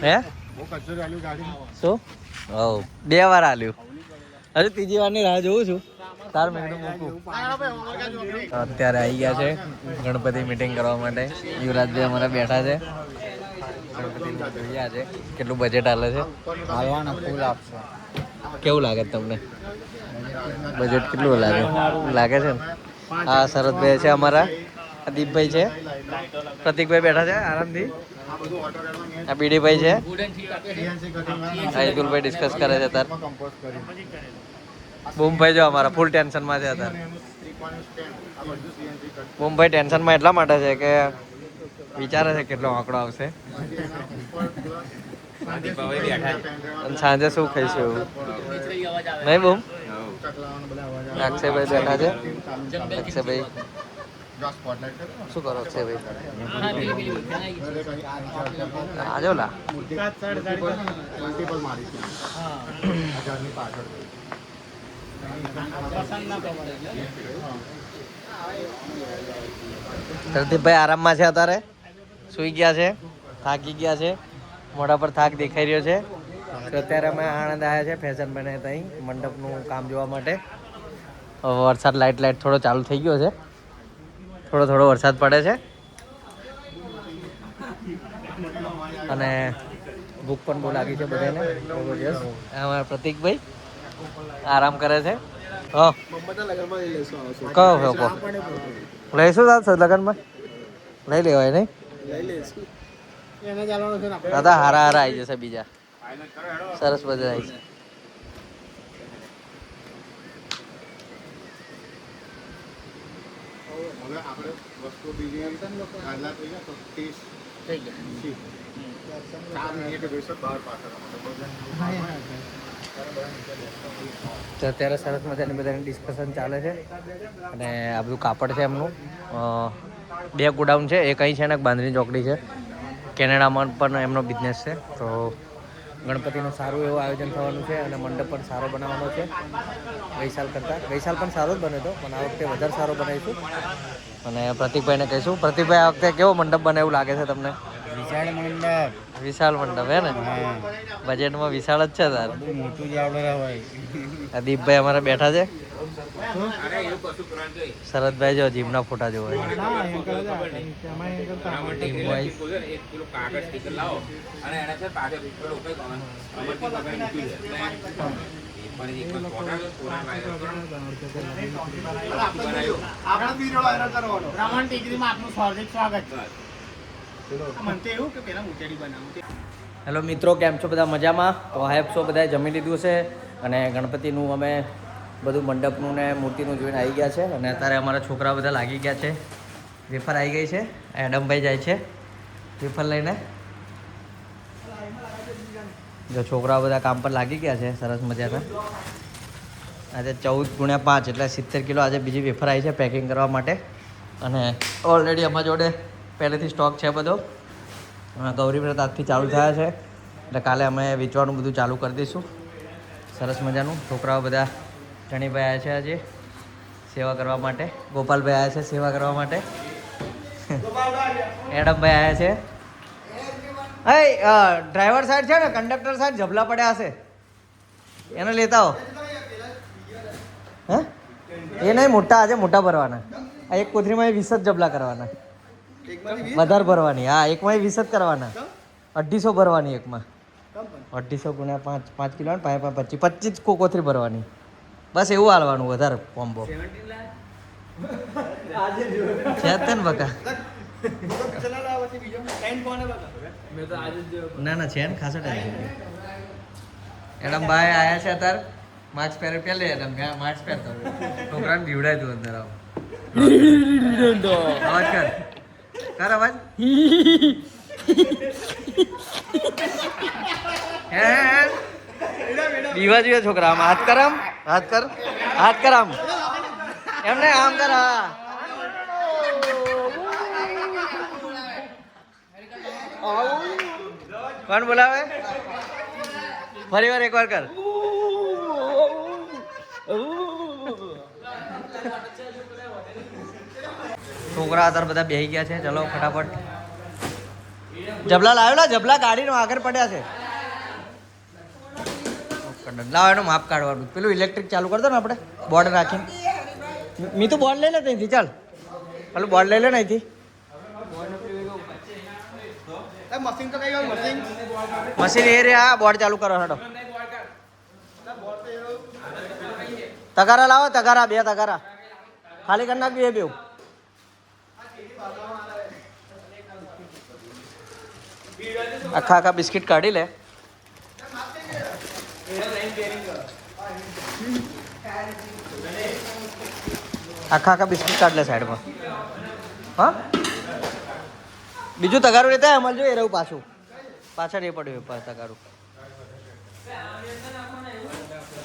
હે શું? હો 2 વાર આલ્યું. હજુ ત્રીજી વારની રાહ જોઉં છું. તાર મેં મૂકું. અત્યારે આવી ગયા છે ગણપતિ મીટિંગ કરવા માટે. યુવરાજભાઈ અમારા બેઠા છે. ગણપતિ જોયા છે કેટલું બજેટ હાલે છે. હાલવાના ફૂલ આપશે. કેવું લાગે તમને? બજેટ કેટલું લાગે છે ને? હા, શરદભાઈ છે અમારા, દીપભાઈ છે, પ્રતિકભાઈ બેઠા છે આરામથી, આ બીડીભાઈ છે, હિતુલભાઈ ડિસ્કસ કરે છે. તાર બૂમભાઈ જો અમારા ફૂલ ટેન્શનમાં છે અત્યારે. બૂમભાઈ ટેન્શનમાં એટલા માટે છે કે વિચારે છે કેટલો આંકડો આવશે અને સાંજે શું ખાઈશું એવું. નહીં બૂમ? અક્ષયભાઈ બેઠા છે. અક્ષયભાઈ શું કરો? અક્ષયભાઈ આજો લા. પ્રદીપભાઈ આરામમાં છે અત્યારે, સુઈ ગયા છે, થાકી ગયા છે, મોઢા પર થાક દેખાઈ રહ્યો છે. તો અત્યારે અમે આણંદ આવ્યા છે ફેશન બને ત્યાં મંડપનું કામ જોવા માટે. વરસાદ લાઇટ થોડો ચાલુ થઈ ગયો છે, થોડો વરસાદ પડે છે અને ભૂખ પણ બહુ લાગી છે બધાને. અમારા પ્રતિકભાઈ આરામ કરે છે. હા, કયો ફેંકો લઈશું લગ્નમાં? લઈ લેવાય નહીં? દાદા હારા આવી જશે બીજા. સરસ બધા આવી છે. તો અત્યારે સરસ મજાની બધાની ડિસ્કશન ચાલે છે અને આ બધું કાપડ છે એમનું. 2 ગોડાઉન છે, એક અહીં છે ને બાંધણી ચોકડી છે. કેનેડામાં પણ એમનો બિઝનેસ છે. તો ગણપતિનું સારું એવું આયોજન થવાનું છે અને મંડપ પણ સારો બનાવવાનો છે ગઈ સાલ કરતાં. ગઈ સાલ પણ સારો જ બન્યો હતો પણ આ વખતે વધારે સારો બનાવીશું. અને પ્રતિકભાઈને કહીશું. પ્રતિકભાઈ આ વખતે કેવો મંડપ બને એવું લાગે છે તમને? વિશાળ મંડપ હે ને? બજેટમાં વિશાળ જ છે તાર. દીપભાઈ અમારા બેઠા છે. શરદભાઈ જો જીમના ફોટા જોવે. હેલો મિત્રો, કેમ છો બધા? મજામાં? તો આઈ સો બધાએ જમી લીધું છે અને ગણપતિનું અમે બધું મંડપનું ને મૂર્તિનું જોઈને આવી ગયા છે અને અત્યારે અમારા છોકરા બધા લાગી ગયા છે. વેફર આવી ગઈ છે, એડમભાઈ જાય છે વેફર લઈને. જો છોકરાઓ બધા કામ પર લાગી ગયા છે સરસ મજાના. આજે 14x5 એટલે 70 કિલો આજે બીજી વેફર આવી છે પેકિંગ કરવા માટે. અને ઓલરેડી અમારા જોડે પહેલેથી સ્ટોક છે બધો. ગૌરી વ્રત આજથી ચાલુ થયા છે એટલે કાલે અમે વેચવાનું બધું ચાલુ કરી દઈશું સરસ મજાનું. છોકરાઓ બધા ધણીભાઈ આવ્યા છે આજે સેવા કરવા માટે. ગોપાલભાઈ આવ્યા છે સેવા કરવા માટે. એડમભાઈ આવ્યા છે. ડ્રાઈવર સાઈડ છે ને, કંડક્ટર સાઈડ જબલા પડ્યા હશે, એને લેતા આવો. હે એ નહીં, મોટા આજે મોટા ભરવાના. આ એક કોથળીમાં 20 જ જબલા કરવાના, વધારે ભરવાની. હા, એકમાં 20 જ કરવાના. 250 ભરવાની એકમાં. 250 × 5 કિલો 25 કોથળી ભરવાની. બસ એવું હાલવાનું, વધારે કોમ્બો છે ને બકા. ના છે ને ખાસો ટાઈમ. એડમ ભાઈ આયા છે અત્યારે. માસ્ક પહેરે પેલે એડમ માસ્ક પહેરતો છોકરાને જીવડાય તું અંદર. આવો અવાજ કર અવાજ. દીવા જોઈએ છોકરા. આમ હાથ કર, આમ હાથ કર, હાથ કર આમ. એમને આમ કર. હા, કોણ બોલાવે? ફરી વાર એકવાર કર. છોકરા અત્યારે બધા બેસી ગયા છે. ચલો ફટાફટ જબલા લાવેલા, જબલા ગાડીનો આગળ પડ્યા છે. લાવ એનું માપ કાઢવાનું. પેલું ઇલેક્ટ્રિક ચાલુ કરી દો ને આપણે બોર્ડ રાખીને. મી તો બોર્ડ લઈ લે ત્યાંથી. ચાલ પેલું બોર્ડ લઈ લે ને અહીંથી. મશીન એ રે. હા બોર્ડ ચાલુ કરો. હેડો તગારા લાવો. તગારા 2 તગારા ખાલી કરી નાખ. 2 આખા બિસ્કિટ કાઢી લે. આખા બિસ્કિટ કાઢ લે સાઈડમાં. હા બીજું તગારું લેતા અમારે જોઈએ રહું પાછું. પાછળ એ પડ્યું તગારું.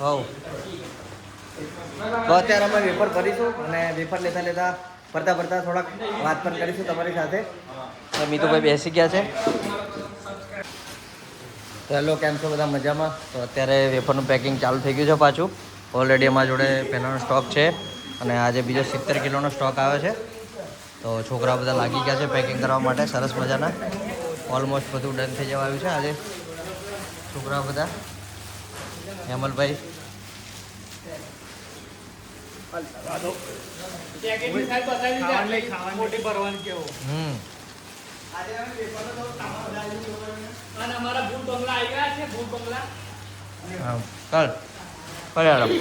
હવ તો અત્યારે અમે વેફર ભરીશું અને વેફર લેતા લેતા ફરતા ફરતા થોડાક વાત પણ કરીશું તમારી સાથે. તો મીતુભાઈ બેસી ગયા છે. તો હેલો, કેમ છો બધા? મજામાં? તો અત્યારે વેફરનું પેકિંગ ચાલુ થઈ ગયું છે પાછું. ઓલરેડી અમારા જોડે પહેલાંનો સ્ટોક છે અને આજે બીજો 70 કિલોનો સ્ટોક આવે છે. તો છોકરા બધા લાગી ગયા છે પેકિંગ કરવા માટે. સરસ મજાના ઓલમોસ્ટ બધું ડન થઈ જવા આવ્યું છે આજે. છોકરા બધા હેમલભાઈ ચાલ પર્યાવરણ